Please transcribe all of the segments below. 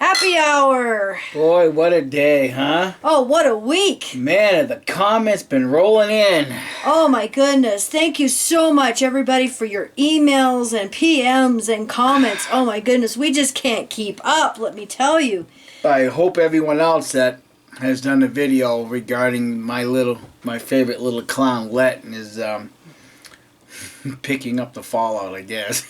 Happy hour. Boy, what a day, huh? Oh, what a week. Man, have the comments been rolling in. Oh my goodness. Thank you so much, everybody, for your emails and PMs and comments. Oh my goodness. We just can't keep up, let me tell you. I hope everyone else that has done a video regarding my favorite little clownlet and is picking up the fallout, I guess.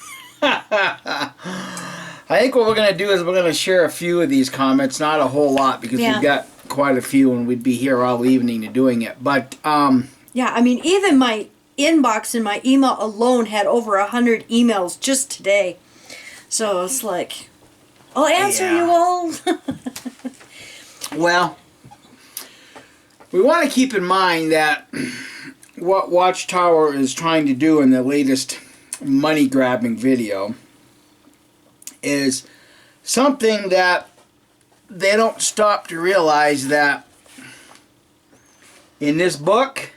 I think what we're going to do is we're going to share a few of these comments, not a whole lot, because we've got quite a few and we'd be here all evening doing it. But yeah, I mean, even my inbox and my email alone had over 100 emails just today. So it's like, I'll answer you all. Well, we want to keep in mind that what Watchtower is trying to do in the latest money-grabbing video is something that they don't stop to realize that in this book,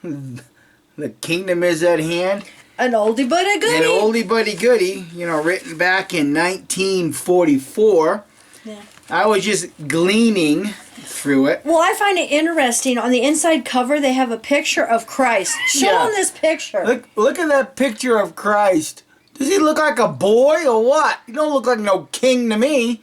the kingdom is at hand. An oldie but a goodie. An oldie but a goodie, written back in 1944. Yeah. I was just gleaning through it. Well, I find it interesting. On the inside cover, they have a picture of Christ. Show them this picture. Look at that picture of Christ. Does he look like a boy or what? He don't look like no king to me.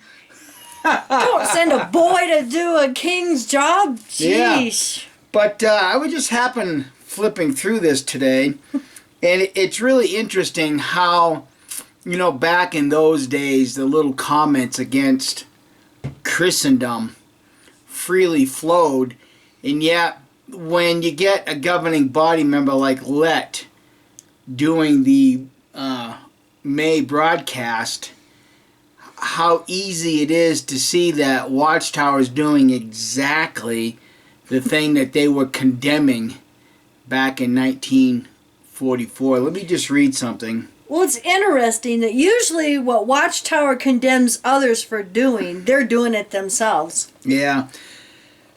Don't send a boy to do a king's job. Jeez. Yeah. But I was just flipping through this today, and it's really interesting how, back in those days, the little comments against Christendom freely flowed, and yet when you get a governing body member like Let doing the May broadcast, how easy it is to see that Watchtower is doing exactly the thing that they were condemning back in 1944. Let me just read something. Well, it's interesting that usually what Watchtower condemns others for doing, they're doing it themselves. Yeah.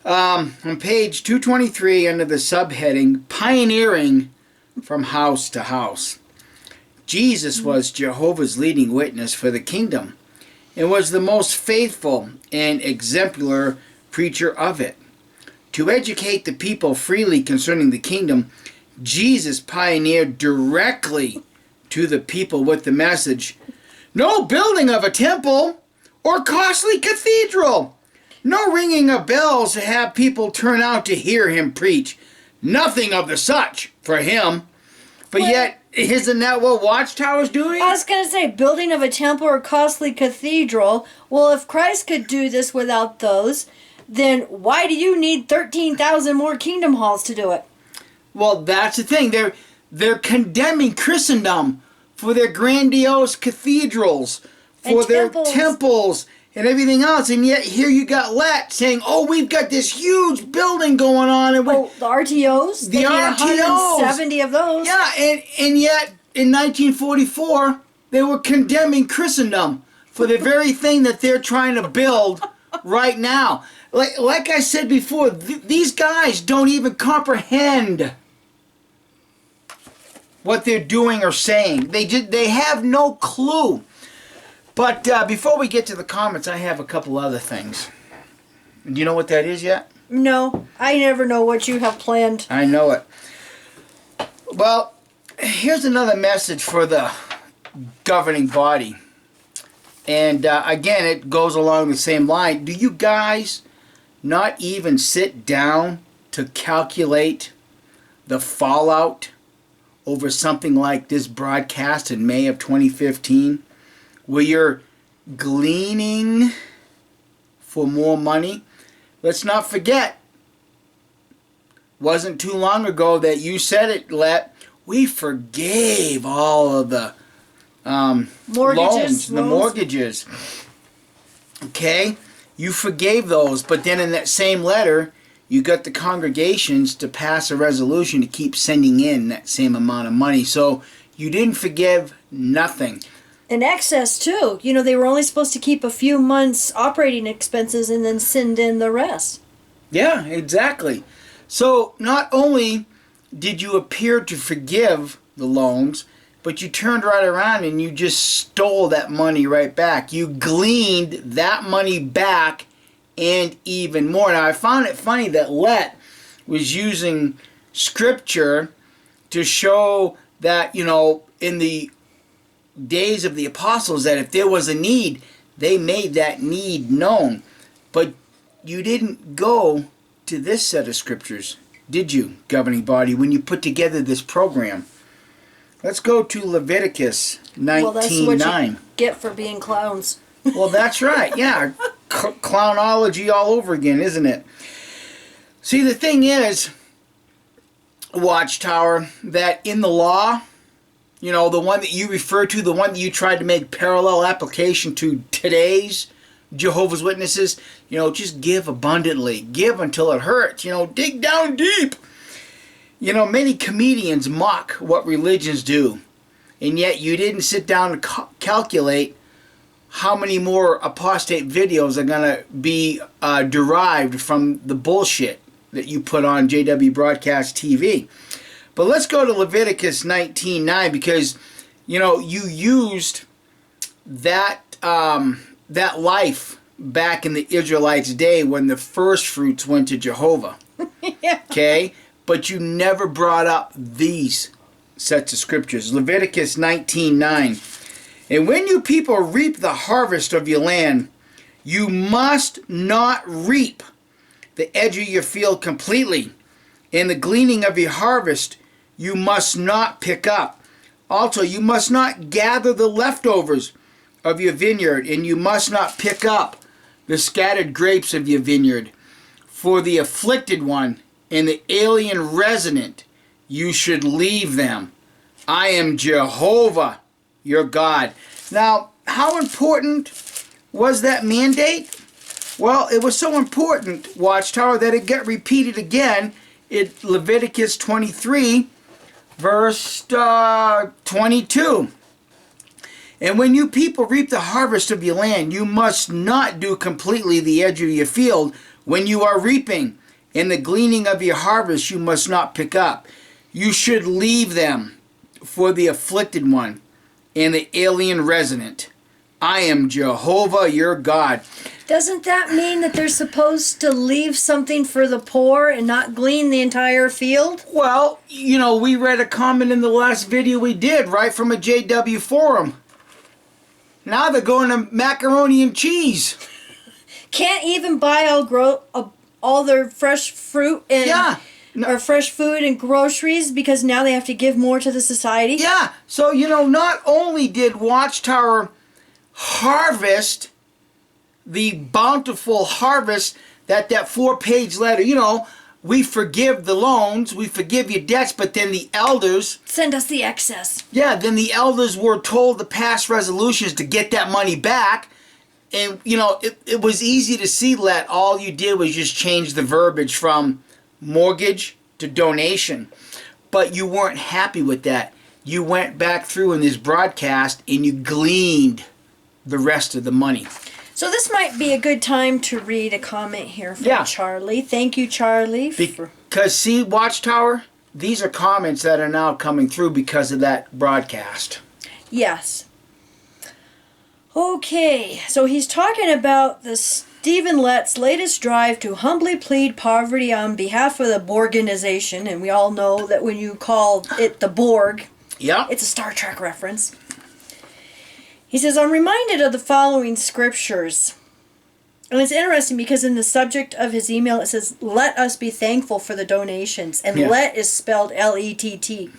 On page 223, under the subheading, Pioneering from House to House, Jesus was Jehovah's leading witness for the kingdom and was the most faithful and exemplar preacher of it. To educate the people freely concerning the kingdom, Jesus pioneered directly to the people with the message, no building of a temple or costly cathedral, no ringing of bells to have people turn out to hear him preach, nothing of the such for him. But yet, isn't that what Watchtower's doing? I was going to say, building of a temple or costly cathedral. Well, if Christ could do this without those, then why do you need 13,000 more kingdom halls to do it? Well, that's the thing. They're condemning Christendom for their grandiose cathedrals, for their temples and everything else. And yet here you got Let saying, oh, we've got this huge building going on. And the RTOs? The RTOs. 170 of those. Yeah, and yet in 1944, they were condemning Christendom for the very thing that they're trying to build right now. Like I said before, these guys don't even comprehend what they're doing or saying. They have no clue. But before we get to the comments, I have a couple other things. Do you know what that is yet? No, I never know what you have planned. I know it. Well, here's another message for the governing body. And again, it goes along the same line. Do you guys not even sit down to calculate the fallout over something like this broadcast in May of 2015, where you're gleaning for more money? Let's not forget, wasn't too long ago that you said it, Let, we forgave all of the loans, the mortgages. Okay? You forgave those, but then in that same letter, you got the congregations to pass a resolution to keep sending in that same amount of money. So you didn't forgive nothing. In excess, too. They were only supposed to keep a few months' operating expenses and then send in the rest. Yeah, exactly. So not only did you appear to forgive the loans, but you turned right around and you just stole that money right back. You gleaned that money back and even more. Now, I found it funny that Let was using scripture to show that, in the days of the apostles, that if there was a need, they made that need known. But you didn't go to this set of scriptures, did you, governing body, when you put together this program? Let's go to Leviticus 19:9. Well, that's what you get for being clowns. Well, that's right. Yeah, clownology all over again, isn't it? See, the thing is, Watchtower, that in the law, the one that you refer to, the one that you tried to make parallel application to today's Jehovah's Witnesses, just give abundantly. Give until it hurts. Dig down deep. Many comedians mock what religions do, and yet you didn't sit down and calculate how many more apostate videos are going to be derived from the bullshit that you put on JW Broadcast TV. But let's go to Leviticus 19:9, because you used that that life back in the Israelites' day when the first fruits went to Jehovah. Yeah. Okay? But you never brought up these sets of scriptures. Leviticus 19:9. And when you people reap the harvest of your land, you must not reap the edge of your field completely. In the gleaning of your harvest, you must not pick up. Also, you must not gather the leftovers of your vineyard, and you must not pick up the scattered grapes of your vineyard. For the afflicted one and the alien resident, you should leave them. I am Jehovah, your God. Now, how important was that mandate? Well, it was so important, Watchtower, that it got repeated again in Leviticus 23, verse 22. And when you people reap the harvest of your land, you must not do completely the edge of your field when you are reaping. In the gleaning of your harvest, you must not pick up. You should leave them for the afflicted one and the alien resident. I am Jehovah, your God. Doesn't that mean that they're supposed to leave something for the poor and not glean the entire field? Well, we read a comment in the last video we did, right from a JW forum. Now they're going to Macaroni and Cheese. Can't even buy all their fresh fruit and or fresh food and groceries because now they have to give more to the society. Yeah. So, not only did Watchtower harvest the bountiful harvest that 4-page letter, we forgive the loans, we forgive your debts, but then the elders send us the excess. Yeah, then the elders were told to pass resolutions to get that money back. And, it was easy to see that all you did was just change the verbiage from mortgage to donation. But you weren't happy with that. You went back through in this broadcast and you gleaned the rest of the money. So this might be a good time to read a comment here from Charlie. Thank you, Charlie. Because, see, Watchtower, these are comments that are now coming through because of that broadcast. Yes. Okay, so he's talking about the Stephen Lett's latest drive to humbly plead poverty on behalf of the Borganization, and we all know that when you call it the Borg, it's a Star Trek reference. He says, I'm reminded of the following scriptures. And it's interesting because in the subject of his email it says, let us be thankful for the donations. And let is spelled L-E-T-T.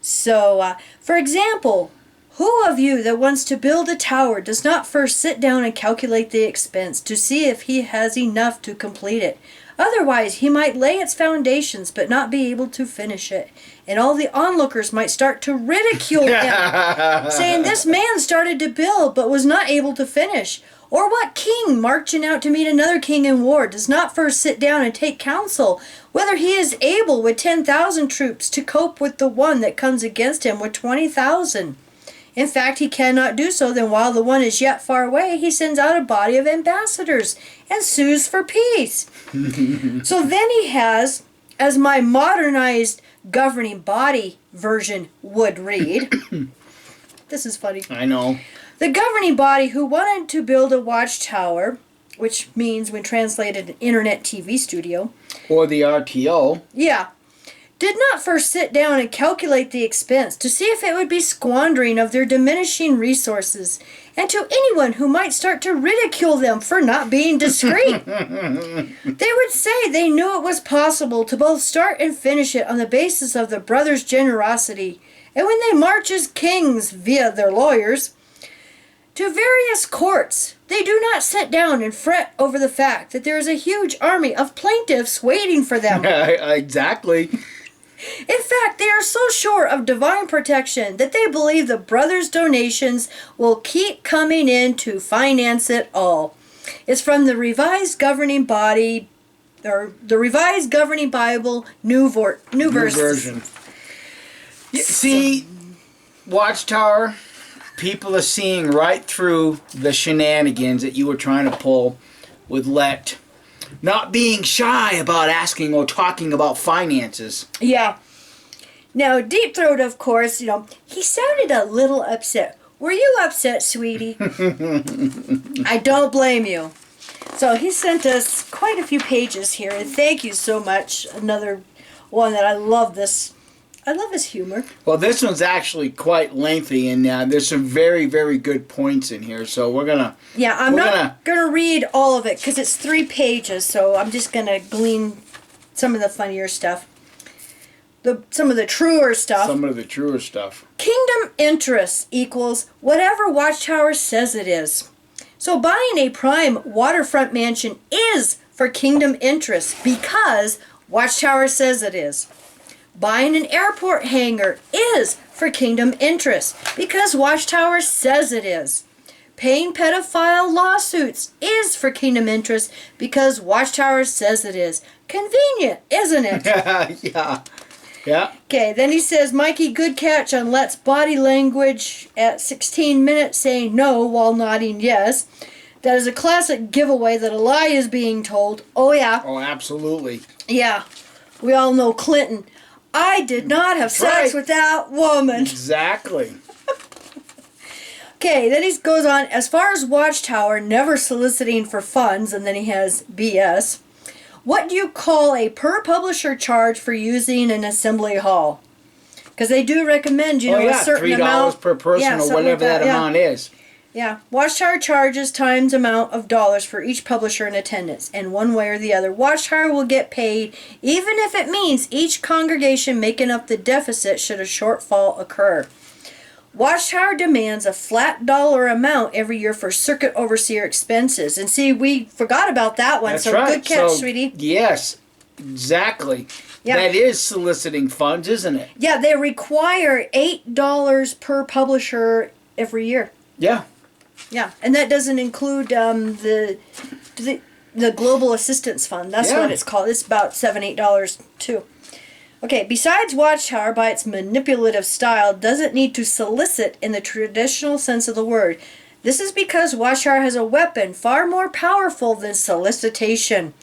So, for example, who of you that wants to build a tower does not first sit down and calculate the expense to see if he has enough to complete it? Otherwise, he might lay its foundations but not be able to finish it. And all the onlookers might start to ridicule him, saying this man started to build but was not able to finish. Or what king marching out to meet another king in war does not first sit down and take counsel whether he is able with 10,000 troops to cope with the one that comes against him with 20,000? In fact, he cannot do so, then while the one is yet far away, he sends out a body of ambassadors and sues for peace. So then he has as my modernized governing body version would read. This is funny. I know. The governing body who wanted to build a watchtower, which means when translated an internet TV studio. Or the RTO. Yeah. Did not first sit down and calculate the expense to see if it would be squandering of their diminishing resources, and to anyone who might start to ridicule them for not being discreet. They would say they knew it was possible to both start and finish it on the basis of the brothers' generosity, and when they march as kings via their lawyers to various courts, they do not sit down and fret over the fact that there is a huge army of plaintiffs waiting for them. Exactly. In fact, they are so sure of divine protection that they believe the brothers' donations will keep coming in to finance it all. It's from the Revised Governing Body, or the Revised Governing Bible, New Version. See, Watchtower, people are seeing right through the shenanigans that you were trying to pull with Let. Not being shy about asking or talking about finances. Yeah. Now, Deep Throat, of course, he sounded a little upset. Were you upset, sweetie? I don't blame you. So he sent us quite a few pages here, and thank you so much. Another one that I love this. I love his humor. Well, this one's actually quite lengthy, and there's some very, very good points in here. So we're gonna. Yeah, I'm not gonna read all of it because it's 3 pages. So I'm just gonna glean some of the funnier stuff, some of the truer stuff. Some of the truer stuff. Kingdom interest equals whatever Watchtower says it is. So buying a prime waterfront mansion is for kingdom interest because Watchtower says it is. Buying an airport hangar is for kingdom interest because Watchtower says it is. Paying pedophile lawsuits is for kingdom interest because Watchtower says it is. Convenient, isn't it? Yeah. Yeah. Okay, then he says, Mikey, good catch on Let's body language at 16 minutes saying no while nodding yes. That is a classic giveaway that a lie is being told. Oh, yeah. Oh, absolutely. Yeah. We all know Clinton. I did not have sex with that woman. Exactly. Okay, then he goes on, as far as Watchtower, never soliciting for funds, and then he has BS. What do you call a per publisher charge for using an assembly hall? Because they do recommend, a certain amount. $3 per person or whatever that amount is. Yeah, Watchtower charges times amount of dollars for each publisher in attendance, and one way or the other, Watchtower will get paid, even if it means each congregation making up the deficit should a shortfall occur. Watchtower demands a flat dollar amount every year for circuit overseer expenses. And see, we forgot about that one, That's so right. Good catch, sweetie. Yes, exactly. Yeah. That is soliciting funds, isn't it? Yeah, they require $8 per publisher every year. Yeah. Yeah, and that doesn't include the Global Assistance Fund. That's what it's called. It's about $7, $8 too. Okay, besides Watchtower, by its manipulative style, doesn't need to solicit in the traditional sense of the word. This is because Watchtower has a weapon far more powerful than solicitation.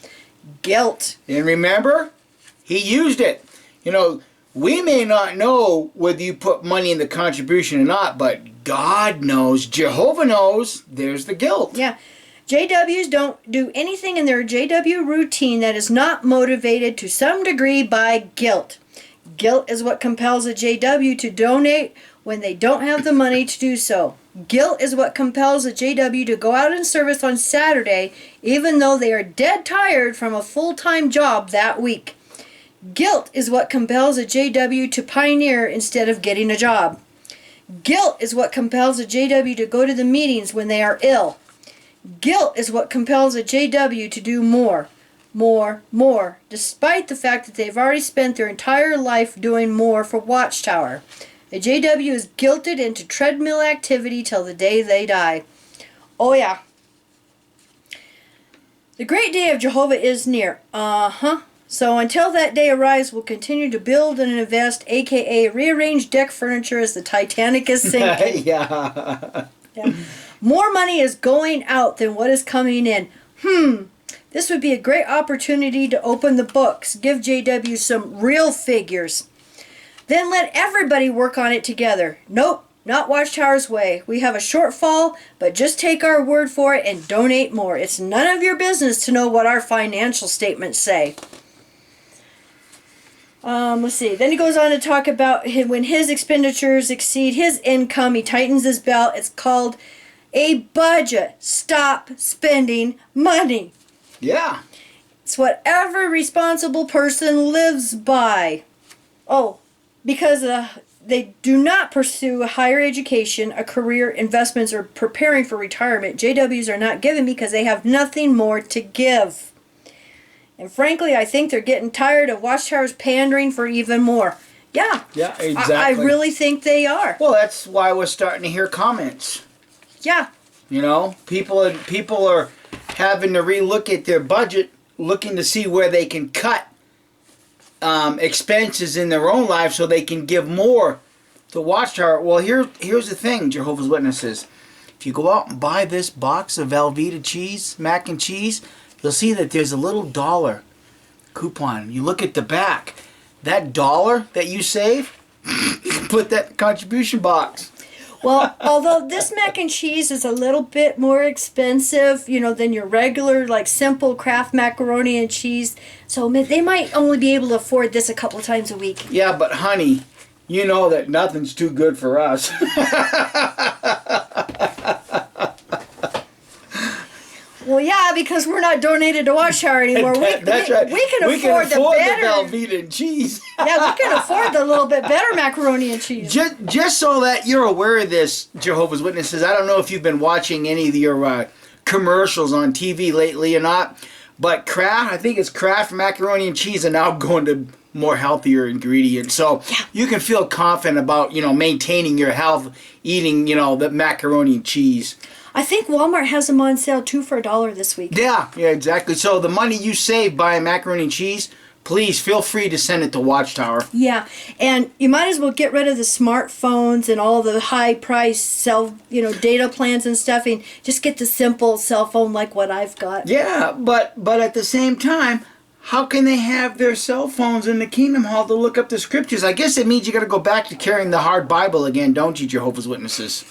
Guilt. And remember, he used it. We may not know whether you put money in the contribution or not, but God knows, Jehovah knows, there's the guilt. Yeah. JWs don't do anything in their JW routine that is not motivated to some degree by guilt. Guilt is what compels a JW to donate when they don't have the money to do so. Guilt is what compels a JW to go out in service on Saturday even though they are dead tired from a full-time job that week. Guilt is what compels a JW to pioneer instead of getting a job. Guilt is what compels a JW to go to the meetings when they are ill. Guilt is what compels a JW to do more, despite the fact that they've already spent their entire life doing more for Watchtower. A JW is guilted into treadmill activity till the day they die. Oh yeah. The great day of Jehovah is near. So until that day arrives, we'll continue to build and invest, a.k.a. rearrange deck furniture as the Titanic is sinking. Yeah. More money is going out than what is coming in. This would be a great opportunity to open the books, give JW some real figures. Then let everybody work on it together. Nope, not Watchtower's way. We have a shortfall, but just take our word for it and donate more. It's none of your business to know what our financial statements say. Let's see. Then he goes on to talk about when his expenditures exceed his income, he tightens his belt. It's called a budget. Stop spending money. Yeah. It's what every responsible person lives by. Oh, because they do not pursue a higher education, a career, investments, or preparing for retirement. JWs are not given because they have nothing more to give. And frankly, I think they're getting tired of Watchtower's pandering for even more. Yeah. Yeah, exactly. I really think they are. Well, that's why we're starting to hear comments. Yeah. You know, people are having to relook at their budget, looking to see where they can cut expenses in their own life so they can give more to Watchtower. Well, here's the thing, Jehovah's Witnesses. If you go out and buy this box of Velveeta cheese, mac and cheese, you'll see that there's a little $1 coupon. You look at the back. That $1 that you save, you can put that in the contribution box. Well, although this mac and cheese is a little bit more expensive, than your regular, simple Kraft macaroni and cheese, so they might only be able to afford this a couple of times a week. Yeah, but honey, you know that nothing's too good for us. Well, yeah, because we're not donated to Watchtower anymore. That's right. We can afford the better Velveeta and cheese. Yeah, we can afford the little bit better macaroni and cheese. Just so that you're aware of this, Jehovah's Witnesses, I don't know if you've been watching any of your commercials on TV lately or not, but Kraft, I think it's Kraft macaroni and cheese, are now going to more healthier ingredients. So you can feel confident about, maintaining your health, eating, the macaroni and cheese. I think Walmart has them on sale too for $1 this week. Yeah, exactly. So the money you save buying macaroni and cheese, please feel free to send it to Watchtower. Yeah, and you might as well get rid of the smartphones and all the high-priced data plans and stuff, and just get the simple cell phone like what I've got. Yeah, but at the same time, how can they have their cell phones in the Kingdom Hall to look up the scriptures? I guess it means you got to go back to carrying the hard Bible again, don't you, Jehovah's Witnesses?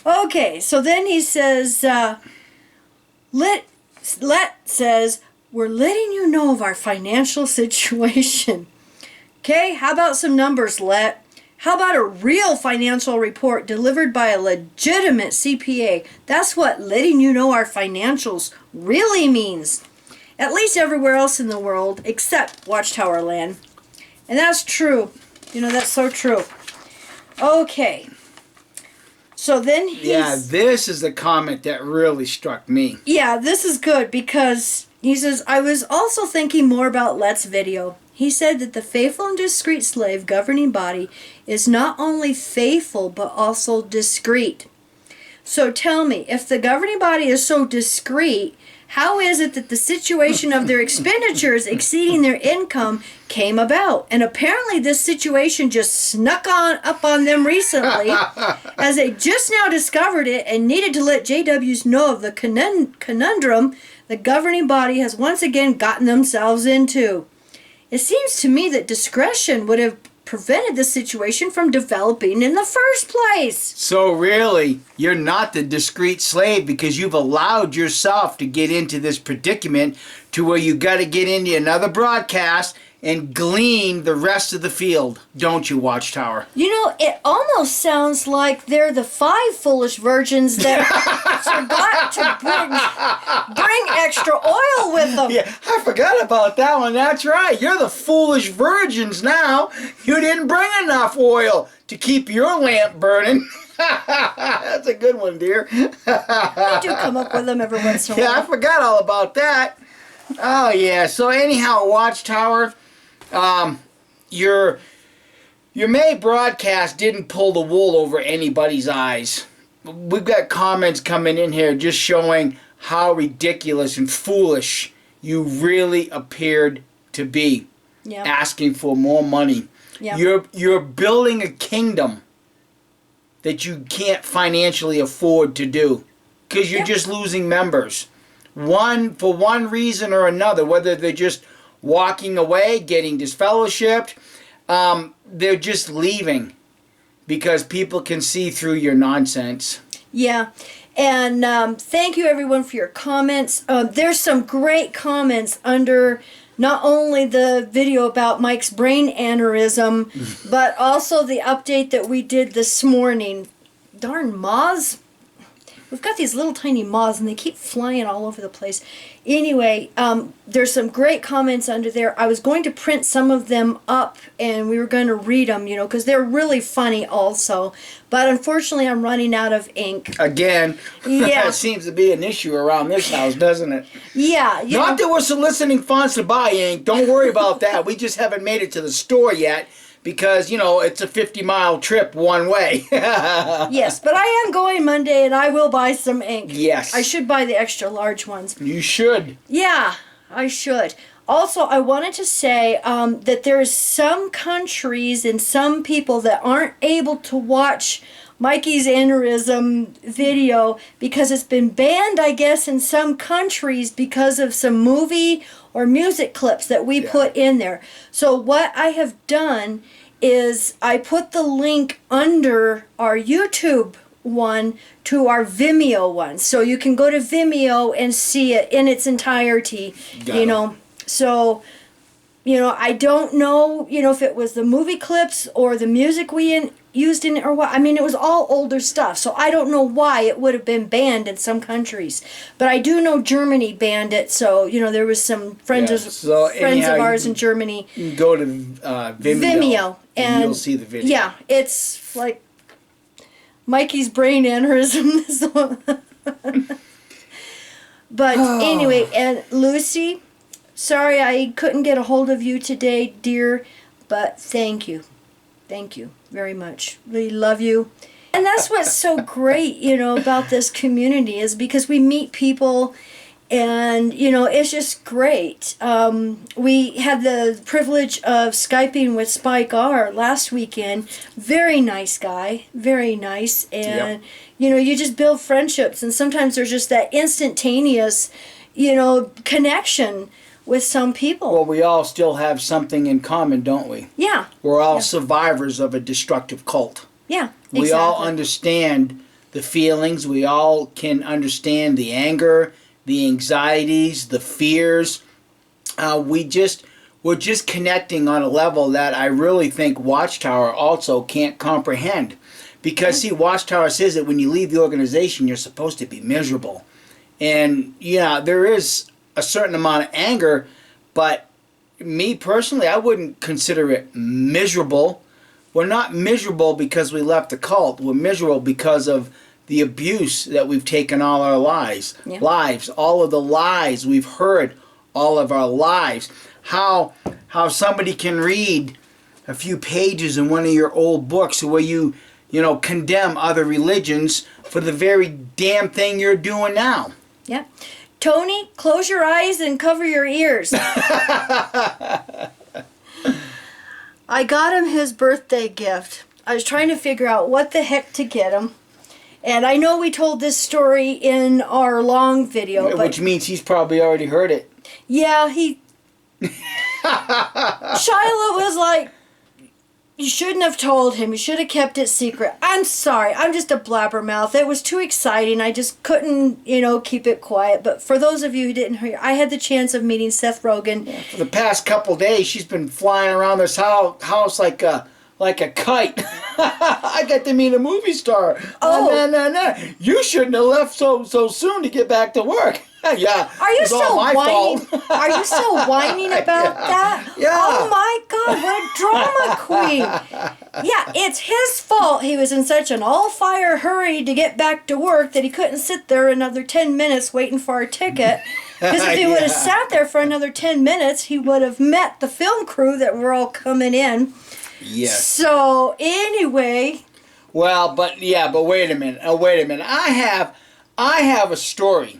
Okay, so then he says, Let says, we're letting you know of our financial situation. Okay, how about some numbers, Let? How about a real financial report delivered by a legitimate CPA? That's what letting you know our financials really means. At least everywhere else in the world, except Watchtower Land. And that's true. That's so true. Okay. So then this is the comment that really struck me. Yeah, this is good because he says, I was also thinking more about Let's video. He said that the faithful and discreet slave governing body is not only faithful but also discreet. So tell me, if the governing body is so discreet, how is it that the situation of their expenditures exceeding their income came about? And apparently this situation just snuck up on them recently as they just now discovered it and needed to let JWs know of the conundrum the governing body has once again gotten themselves into. It seems to me that discretion would have prevented the situation from developing in the first place. So really, you're not the discreet slave because you've allowed yourself to get into this predicament to where you got to get into another broadcast and glean the rest of the field, don't you, Watchtower? It almost sounds like they're the 5 foolish virgins that forgot to bring extra oil with them. Yeah, I forgot about that one. That's right. You're the foolish virgins now. You didn't bring enough oil to keep your lamp burning. That's a good one, dear. We do come up with them every once in a while. Yeah, I forgot all about that. Oh, yeah. So anyhow, Watchtower, your May broadcast didn't pull the wool over anybody's eyes. We've got comments coming in here just showing how ridiculous and foolish you really appeared to be. Yep. Asking for more money. Yep. You're building a kingdom that you can't financially afford to do. because you're just losing members. For one reason or another, whether they're just walking away, getting disfellowshipped, they're just leaving because people can see through your nonsense. Yeah. And thank you, everyone, for your comments. There's some great comments under not only the video about Mike's brain aneurysm, but also the update that we did this morning. Darn moths. We've got these little tiny moths, and they keep flying all over the place. Anyway, there's some great comments under there. I was going to print some of them up, and we were going to read them, because they're really funny also. But unfortunately, I'm running out of ink. Again, yeah. That seems to be an issue around this house, doesn't it? Yeah. Not that we're soliciting funds to buy ink. Don't worry about that. We just haven't made it to the store yet. Because, it's a 50-mile trip one way. Yes, but I am going Monday, and I will buy some ink. Yes. I should buy the extra large ones. You should. Yeah, I should. Also, I wanted to say that there's some countries and some people that aren't able to watch Mikey's aneurysm video because it's been banned, I guess, in some countries because of some movie or music clips that we put in there. So what I have done is I put the link under our YouTube one to our Vimeo one. So you can go to Vimeo and see it in its entirety, So, I don't know, if it was the movie clips or the music we used in it or what. I mean, it was all older stuff, so I don't know why it would have been banned in some countries. But I do know Germany banned it, so, there was some friends of ours in Germany. You can go to Vimeo, and you'll see the video. Yeah, it's like Mikey's brain aneurysm. But anyway, and Lucy, sorry I couldn't get a hold of you today, dear, but thank you. Thank you very much. Really love you. And that's what's so great, about this community is because we meet people and, it's just great. We had the privilege of Skyping with Spike R. last weekend. Very nice guy. Very nice. And, you just build friendships. And sometimes there's just that instantaneous, connection with some people. Well, we all still have something in common, don't we? Yeah. We're all survivors of a destructive cult. Yeah, exactly. We all understand the feelings. We all can understand the anger, the anxieties, the fears. We're just connecting on a level that I really think Watchtower also can't comprehend. Because, see, Watchtower says that when you leave the organization, you're supposed to be miserable. And, there is a certain amount of anger, but me personally, I wouldn't consider it miserable. We're not miserable because we left the cult. We're miserable because of the abuse that we've taken all our lives, all of the lies we've heard all of our lives. How somebody can read a few pages in one of your old books where you condemn other religions for the very damn thing you're doing now. Yeah. Tony, close your eyes and cover your ears. I got him his birthday gift. I was trying to figure out what the heck to get him. And I know we told this story in our long video. Which means he's probably already heard it. Yeah, Shiloh was like, you shouldn't have told him. You should have kept it secret. I'm sorry. I'm just a blabbermouth. It was too exciting. I just couldn't, keep it quiet. But for those of you who didn't hear, I had the chance of meeting Seth Rogen. Yeah, for the past couple days, she's been flying around this house like a kite. I got to meet a movie star. Oh, no. You shouldn't have left so soon to get back to work. Yeah. Are you still whining? Are you still whining about that? Yeah. Oh my God, what a drama queen. Yeah, it's his fault he was in such an all-fire hurry to get back to work that he couldn't sit there another 10 minutes waiting for our ticket. Because if he would have sat there for another 10 minutes, he would have met the film crew that were all coming in. Yes. So, anyway. Well, but wait a minute. I have a story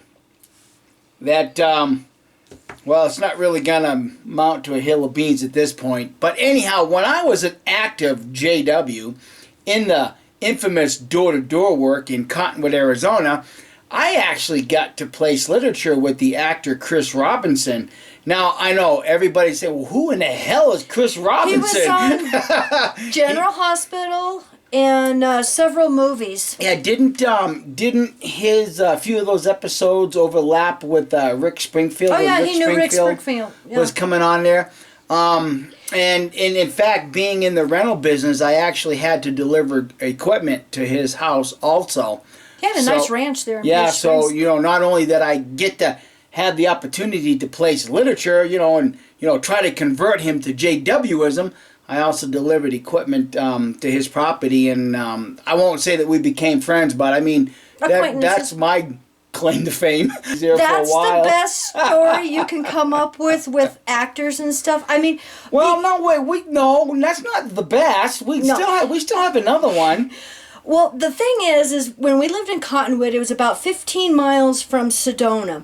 that, it's not really going to mount to a hill of beans at this point. But anyhow, when I was an active JW in the infamous door-to-door work in Cottonwood, Arizona, I actually got to place literature with the actor Chris Robinson. Now, I know everybody say, well, who in the hell is Chris Robinson? He was on General Hospital and several movies. Yeah, didn't his few of those episodes overlap with Rick Springfield? Oh, yeah, he knew Rick Springfield. Yeah. Was coming on there. And in fact, being in the rental business, I actually had to deliver equipment to his house also. He had a nice ranch there. Yeah, so, not only that I get to have the opportunity to place literature, and, try to convert him to JWism, I also delivered equipment to his property, and I won't say that we became friends, but I mean, that's my claim to fame. That's the best story you can come up with actors and stuff. I mean, that's not the best. We still have another one. Well, the thing is when we lived in Cottonwood, it was about 15 miles from Sedona.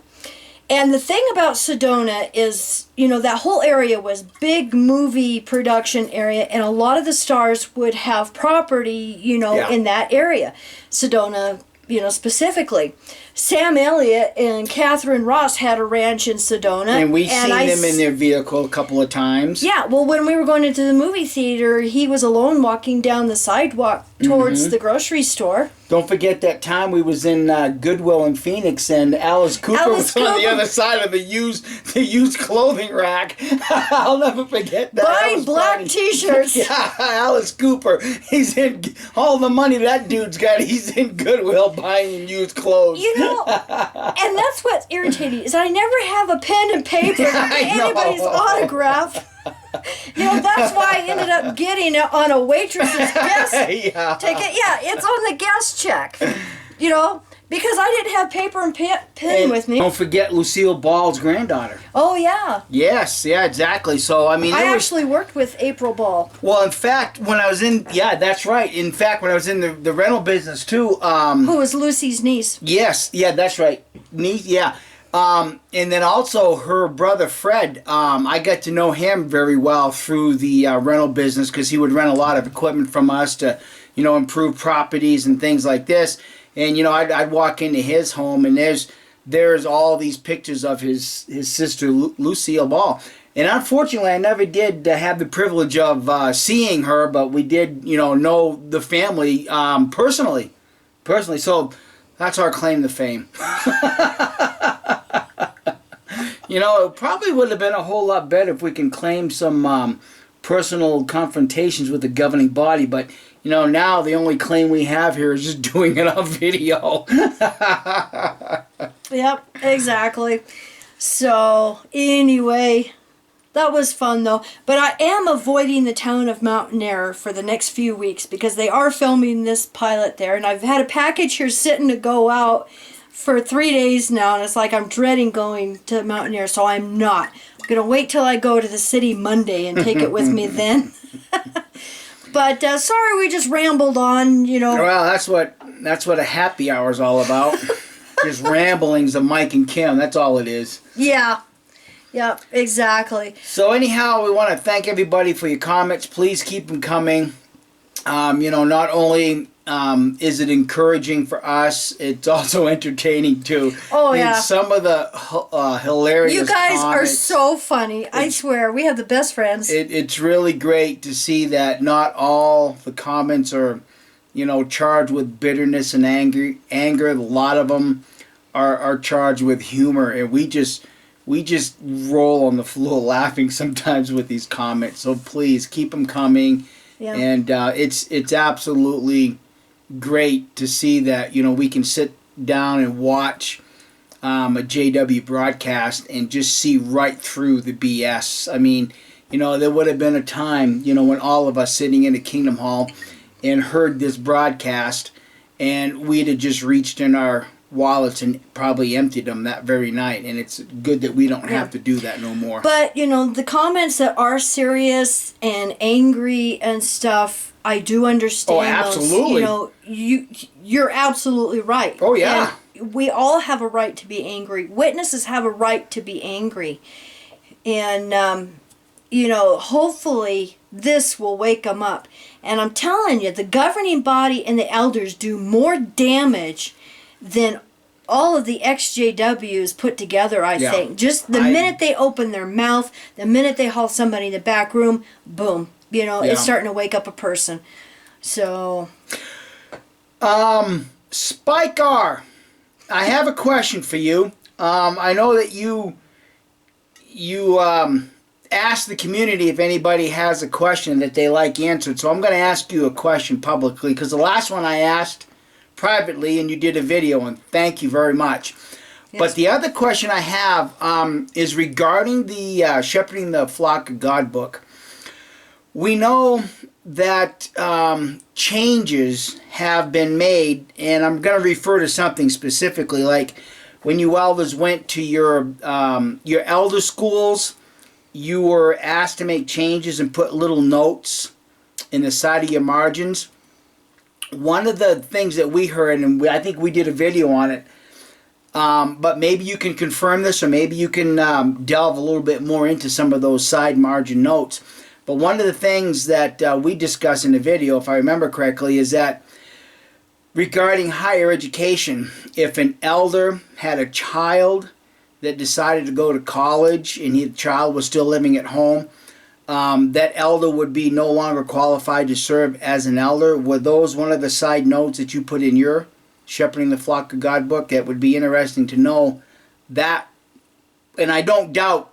And the thing about Sedona is, that whole area was big movie production area, and a lot of the stars would have property, in that area. Sedona, specifically. Sam Elliott and Catherine Ross had a ranch in Sedona. And we've seen them in their vehicle a couple of times. Yeah, well, when we were going into the movie theater, he was alone walking down the sidewalk towards the grocery store. Don't forget that time we was in Goodwill in Phoenix, and Alice Cooper was on the other side of the used clothing rack. I'll never forget that. Buying black T-shirts. Yeah, Alice Cooper. He's in all the money that dude's got. He's in Goodwill buying used clothes. And that's what's irritating is I never have a pen and paper to get anybody's autograph. That's why I ended up getting it on a waitress's guest ticket. Yeah, it's on the guest check. Because I didn't have paper and pen with me. Don't forget Lucille Ball's granddaughter. Oh, yeah. Yes, yeah, exactly. So, I actually worked with April Ball. Well, in fact, when I was in... Yeah, that's right. In fact, when I was in the rental business, too... Who was Lucy's niece. Yes, yeah, that's right. Niece, yeah. And then also her brother Fred, I got to know him very well through the rental business because he would rent a lot of equipment from us to, improve properties and things like this. And, I'd walk into his home and there's all these pictures of his sister Lucille Ball. And unfortunately, I never did have the privilege of seeing her, but we did, know the family personally. So that's our claim to fame. It probably would have been a whole lot better if we can claim some personal confrontations with the governing body, but now the only claim we have here is just doing it on video. Yep, exactly. So anyway, that was fun though. But I am avoiding the town of Mountain Air for the next few weeks because they are filming this pilot there, and I've had a package here sitting to go out for 3 days now, and it's like I'm dreading going to Mountain Air, so I'm not. I'm going to wait till I go to the city Monday and take it with me then. But sorry we just rambled on, Well, that's what a happy hour is all about. Just ramblings of Mike and Kim. That's all it is. Yeah. Yep, exactly. So anyhow, we want to thank everybody for your comments. Please keep them coming. Not only is it encouraging for us, it's also entertaining too. Oh, yeah. Some of the hilarious You guys comments, are so funny. I swear, we have the best friends. It's really great to see that not all the comments are, charged with bitterness and anger. A lot of them are charged with humor, and we just roll on the floor laughing sometimes with these comments. So please keep them coming. Yeah. And it's absolutely great to see that we can sit down and watch a JW broadcast and just see right through the BS. I mean, there would have been a time when all of us sitting in a Kingdom Hall and heard this broadcast, and we'd have just reached in our wallets and probably emptied them that very night, and it's good that we don't have to do that no more. But the comments that are serious and angry and stuff, I do understand. Oh, absolutely. Those. You're absolutely right. Oh, yeah. And we all have a right to be angry. Witnesses have a right to be angry, and hopefully this will wake them up. And I'm telling you, the governing body and the elders do more damage than all of the XJWs put together, I think. Just the minute they open their mouth, the minute they haul somebody in the back room, boom. You know, it's starting to wake up a person. So... Spike R, I have a question for you. I know that you asked the community if anybody has a question that they like answered, so I'm going to ask you a question publicly, because the last one I asked privately and you did a video, and thank you very much. Yes. But the other question I have is regarding the Shepherding the Flock of God book. We know that changes have been made, and I'm going to refer to something specifically, like when you elders went to your elder schools, you were asked to make changes and put little notes in the side of your margins. One of the things that we heard, and I think we did a video on it, but maybe you can confirm this, or maybe you can delve a little bit more into some of those side margin notes. But one of the things that we discussed in the video, if I remember correctly, is that regarding higher education, if an elder had a child that decided to go to college and the child was still living at home, that elder would be no longer qualified to serve as an elder. Were those one of the side notes that you put in your Shepherding the Flock of God book? That would be interesting to know that. And I don't doubt,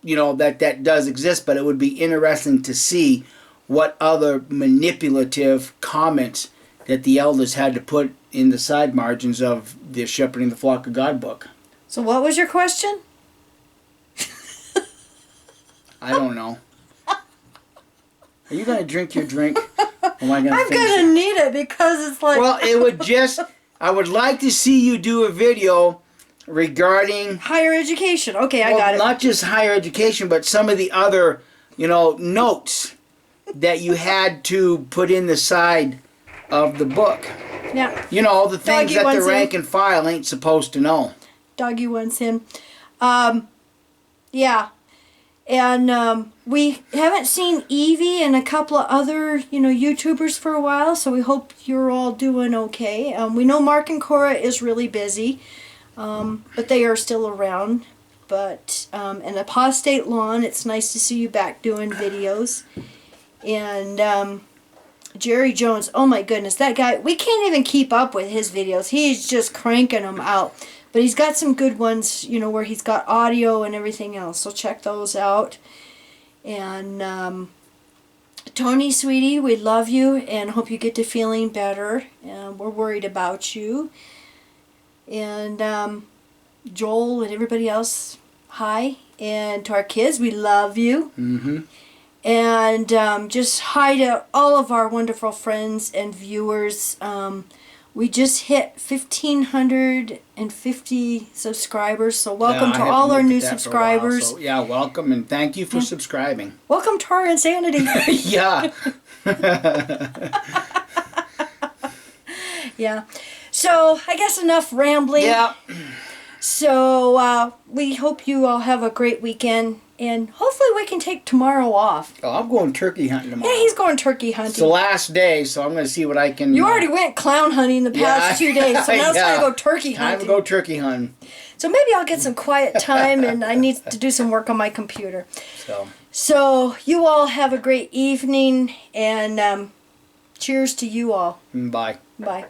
you know, that does exist, but it would be interesting to see what other manipulative comments that the elders had to put in the side margins of the Shepherding the Flock of God book. So what was your question? I don't know. Are you going to drink your drink? Or am I going to I'm going to need it, because it's like... Well, I would like to see you do a video regarding higher education. Okay, I got it. Not just higher education, but some of the other, you know, notes that you had to put in the side of the book. Yeah. You know, the things Doggy that the rank and file ain't supposed to know. Doggy wants in. Yeah. And we haven't seen Evie and a couple of other, you know, YouTubers for a while, so we hope you're all doing okay. We know Mark and Cora is really busy. But they are still around. But and Apostate Lawn, it's nice to see you back doing videos. And Jerry Jones, oh my goodness, that guy, we can't even keep up with his videos. He's just cranking them out. But he's got some good ones, you know, where he's got audio and everything else. So check those out. And Tony, sweetie, we love you and hope you get to feeling better. We're worried about you. And Joel and everybody else, hi. And to our kids, we love you. Mm-hmm. And just hi to all of our wonderful friends and viewers. We just hit 1,550 subscribers, so welcome to all our new subscribers. So, yeah, welcome, and thank you for subscribing. Welcome to our insanity. Yeah. Yeah. So, I guess enough rambling. Yeah. So, we hope you all have a great weekend, and hopefully we can take tomorrow off. Oh, I'm going turkey hunting tomorrow. Yeah, he's going turkey hunting. It's the last day, so I'm going to see what I can... You already went clown hunting the past 2 days, so now it's time to go turkey hunting. Time to go turkey hunting. So maybe I'll get some quiet time, and I need to do some work on my computer. So you all have a great evening, and cheers to you all. Bye. Bye.